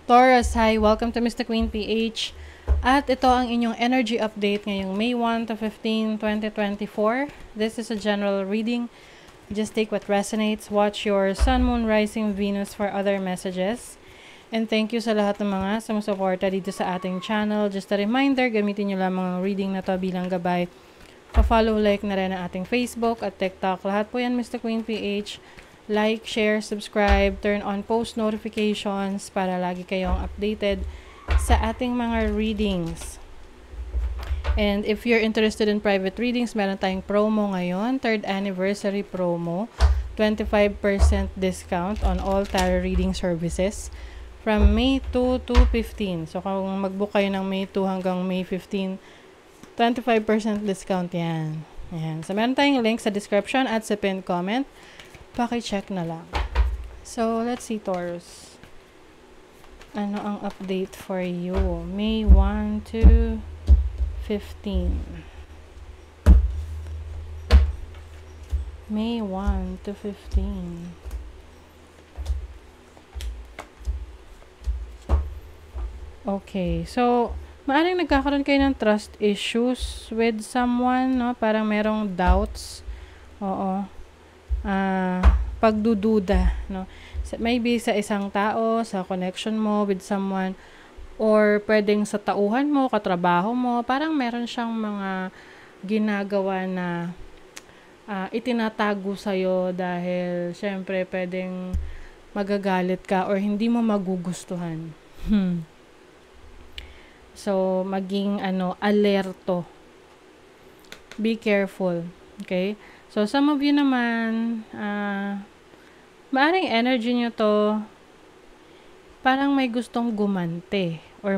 Taurus, hi! Welcome to Mr. Queen PH. At ito ang inyong energy update ngayong May 1 to 15, 2024. This is a general reading. Just take what resonates. Watch your Sun, Moon, Rising, Venus for other messages. And thank you sa lahat ng mga sumusuporta dito sa ating channel. Just a reminder, gamitin nyo lamang ang reading na to bilang gabay. Pa-follow, like na rin ang ating Facebook at TikTok. Lahat po yan, Mr. Queen PH. Like, share, subscribe, turn on post notifications para lagi kayong updated sa ating mga readings. And if you're interested in private readings, meron tayong promo ngayon, 3rd anniversary promo, 25% discount on all tarot reading services from May 2 to 15. So kung mag-book kayo ng May 2 hanggang May 15, 25% discount yan. Ayan. So meron tayong link sa description at sa pinned comment. Paki-check na lang. So, let's see, Taurus. Ano ang update for you? May 1 to 15. May 1 to 15. Okay. So, maaaring nagkakaroon kayo ng trust issues with someone, no? Parang merong doubts. Oo. Pagdududa, no? Maybe sa isang tao, sa connection mo with someone, or pwedeng sa tauhan mo, katrabaho mo, parang meron siyang mga ginagawa na itinatago sa'yo dahil syempre pwedeng magagalit ka or hindi mo magugustuhan. So, maging alerto. Be careful. Okay? So, some of you naman, maaring energy nyo to, parang may gustong gumante, or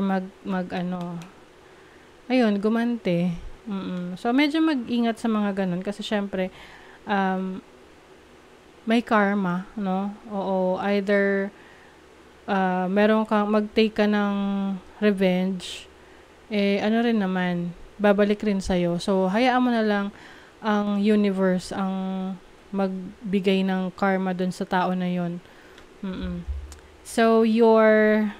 gumante. So, medyo mag-ingat sa mga ganun, kasi syempre, may karma, no? Oo, either, meron kang, mag-take ka ng revenge, rin naman, babalik rin sa'yo. So, hayaan mo na lang, ang universe ang magbigay ng karma dun sa tao na yon. So your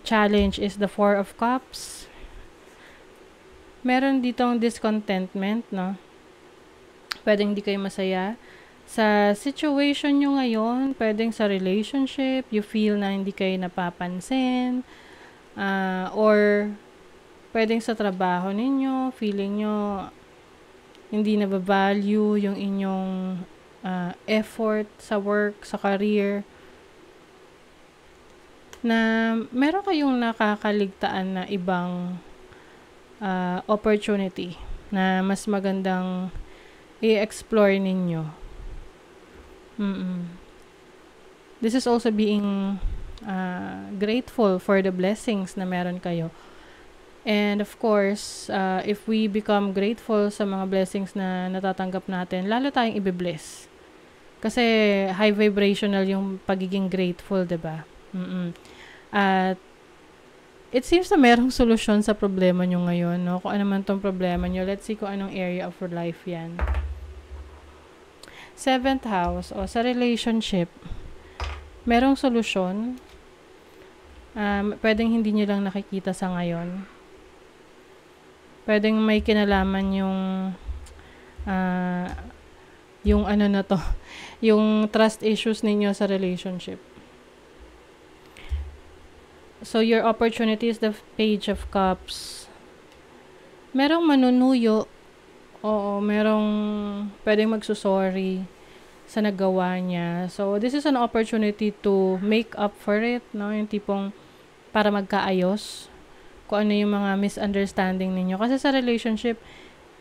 challenge is the 4 of Cups. Meron ditong discontentment, no? Pwedeng di kayo masaya sa situation nyo ngayon, pwedeng sa relationship, you feel na hindi kayo napapansin, or pwedeng sa trabaho ninyo, feeling nyo hindi nabavalue yung inyong effort sa work, sa career, na meron kayong nakakaligtaan na ibang opportunity na mas magandang i-explore ninyo. This is also being grateful for the blessings na meron kayo. And of course, if we become grateful sa mga blessings na natatanggap natin, lalo tayong i-bless. Kasi high vibrational yung pagiging grateful, diba? At it seems na merong solusyon sa problema nyo ngayon, no? Kung ano man tong problema nyo, let's see kung anong area of your life yan. 7th house, sa relationship, merong solusyon. Pwedeng hindi nyo lang nakikita sa ngayon. Pwedeng may kinalaman yung yung trust issues ninyo sa relationship. So, your opportunity is the Page of Cups. Merong manunuyo. Oo, merong pwedeng magsusorry sa nagawa niya. So, this is an opportunity to make up for it, no? Yung tipong para magkaayos kung ano yung mga misunderstanding ninyo. Kasi sa relationship,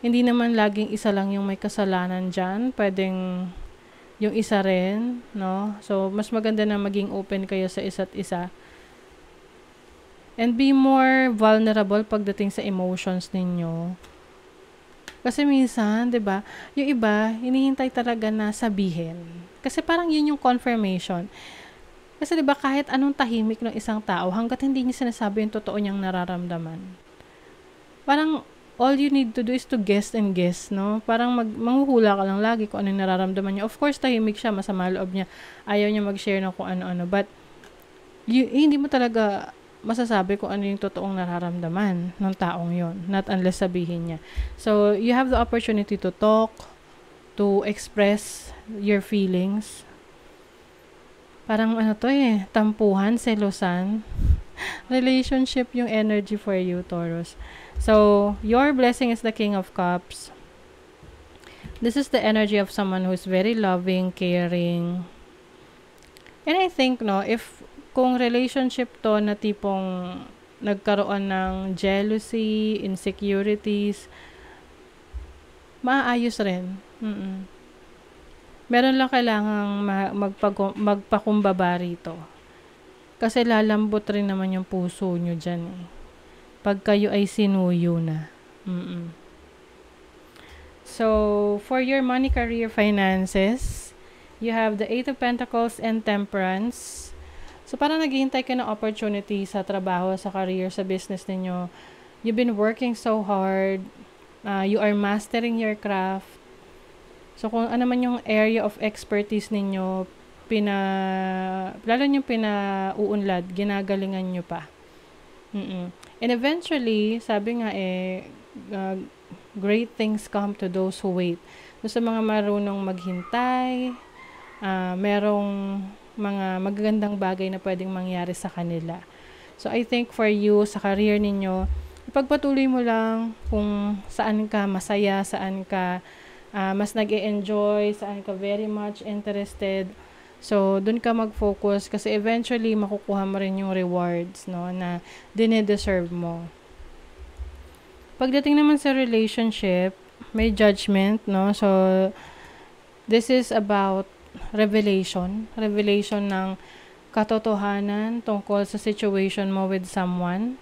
hindi naman laging isa lang yung may kasalanan dyan. Pwedeng yung isa rin, no? So, mas maganda na maging open kayo sa isa't isa. And be more vulnerable pagdating sa emotions ninyo. Kasi minsan, 'di ba, yung iba, hinihintay talaga na sabihin. Kasi parang yun yung confirmation. Kasi 'di ba, kahit anong tahimik ng isang tao, hangga't hindi niya sinasabi yung totoo niyang nararamdaman. Parang all you need to do is to guess and guess, no? Parang manghuhula ka lang lagi kung ano yung nararamdaman niya. Of course, tahimik siya, masama loob niya. Ayaw niya mag-share ng kung ano-ano. But hindi mo talaga masasabi kung ano yung totoong nararamdaman ng taong yon, not unless sabihin niya. So, you have the opportunity to talk, to express your feelings. Parang ano to tampuhan, selosan. Relationship yung energy for you, Taurus. So, your blessing is the King of Cups. This is the energy of someone who's very loving, caring. And I think, no, if kung relationship to na tipong nagkaroon ng jealousy, insecurities, maayos rin. Meron lang kailangang magpakumbaba rito. Kasi lalambot rin naman yung puso nyo dyan pag kayo ay sinuyo na. So, for your money, career, finances, you have the Eight of Pentacles and Temperance. So, parang naghihintay ka ng opportunity sa trabaho, sa career, sa business ninyo. You've been working so hard. You are mastering your craft. So, kung ano man yung area of expertise ninyo, lalo nyo pinauunlad, ginagalingan nyo pa. And eventually, sabi nga great things come to those who wait. So, sa mga marunong maghintay, merong mga magagandang bagay na pwedeng mangyari sa kanila. So, I think for you, sa career ninyo, ipagpatuloy mo lang kung saan ka masaya, saan ka mas nag-e-enjoy, saan ka very much interested. So, dun ka mag-focus kasi eventually makukuha mo rin yung rewards, no, na dine-deserve mo. Pagdating naman sa relationship, may judgment, no? So, this is about revelation ng katotohanan tungkol sa situation mo with someone.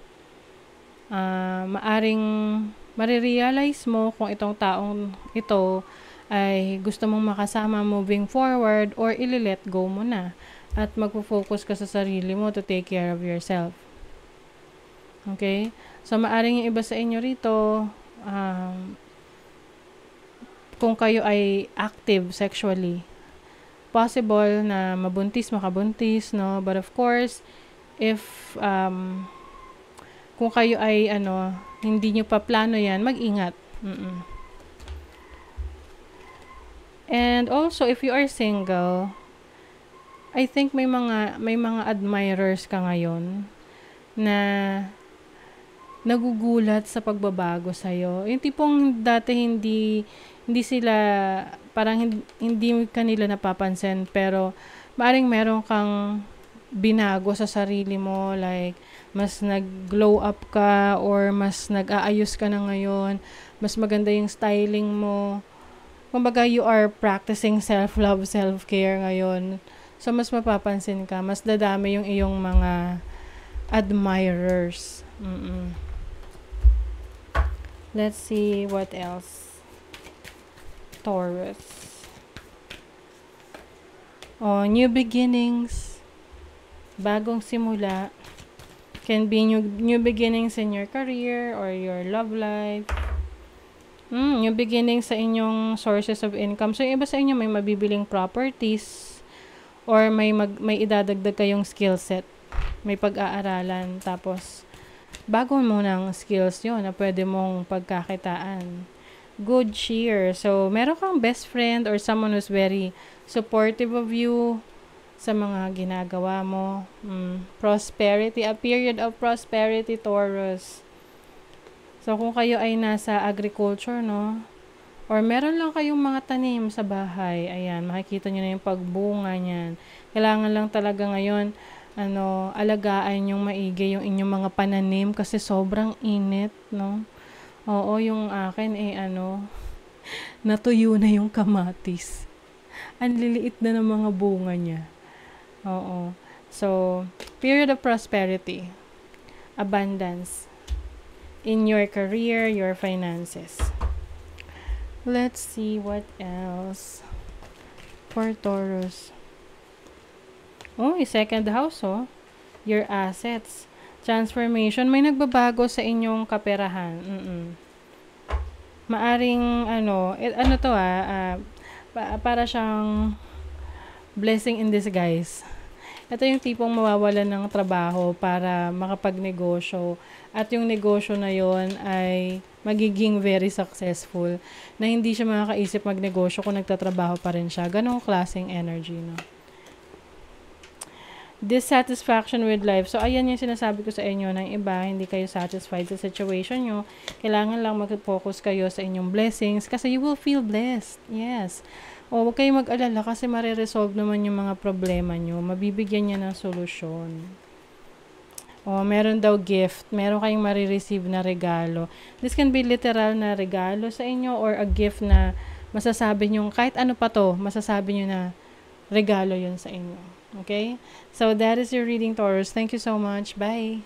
Maaring marirealize mo kung itong taong ito ay gusto mong makasama moving forward or ili-let go mo na at magpo-focus ka sa sarili mo to take care of yourself. Okay? So, maaring yung iba sa inyo rito, kung kayo ay active sexually, possible na makabuntis, no? But of course, if kung kayo ay hindi nyo pa plano yan, mag-ingat. And also, if you are single, I think may mga admirers ka ngayon na nagugulat sa pagbabago sa'yo. Yung tipong dati hindi sila, parang hindi kanila napapansin, pero maaring meron kang binago sa sarili mo, like, mas nag-glow up ka or mas nag-aayos ka na ngayon, mas maganda yung styling mo. Kumbaga, you are practicing self-love, self-care ngayon. So, mas mapapansin ka, mas dadami yung iyong mga admirers. Let's see what else. Taurus. New beginnings. Bagong simula. Can be new beginnings in your career or your love life. New beginnings sa inyong sources of income. So, yung iba sa inyo may mabibiling properties or may idadagdag kayong skill set. May pag-aaralan. Tapos, bago mo ng skills yun na pwede mong pagkakitaan. Good cheer. So, meron kang best friend or someone who's very supportive of you sa mga ginagawa mo. Prosperity. A period of prosperity, Taurus. So, kung kayo ay nasa agriculture, no? Or meron lang kayong mga tanim sa bahay, ayan, makikita nyo na yung pagbunga niyan. Kailangan lang talaga ngayon, alagaan yung maigi yung inyong mga pananim kasi sobrang init, no? Oo, yung akin, natuyo na yung kamatis. Ang liliit na ng mga bunga niya. Oo. So, period of prosperity. Abundance. In your career, your finances. Let's see what else for Taurus. Second house, your assets. Transformation. May nagbabago sa inyong kaperahan. Maaring, para siyang blessing in disguise. Ito yung tipong mawawalan ng trabaho para makapagnegosyo. At yung negosyo na yon ay magiging very successful. Na hindi siya makakaisip magnegosyo kung nagtatrabaho pa rin siya. Ganong klaseng energy, no? Dissatisfaction with life. So, ayan yung sinasabi ko sa inyo ng iba, hindi kayo satisfied sa situation nyo. Kailangan lang mag-focus kayo sa inyong blessings kasi you will feel blessed. Yes. O, huwag kayong mag-alala kasi mariresolve naman yung mga problema nyo. Mabibigyan niya ng solusyon. O, meron daw gift. Meron kayong marireceive na regalo. This can be literal na regalo sa inyo or a gift na masasabi nyo, kahit ano pa to, masasabi nyo na regalo yun sa inyo. Okay? So, that is your reading, Taurus. Thank you so much. Bye!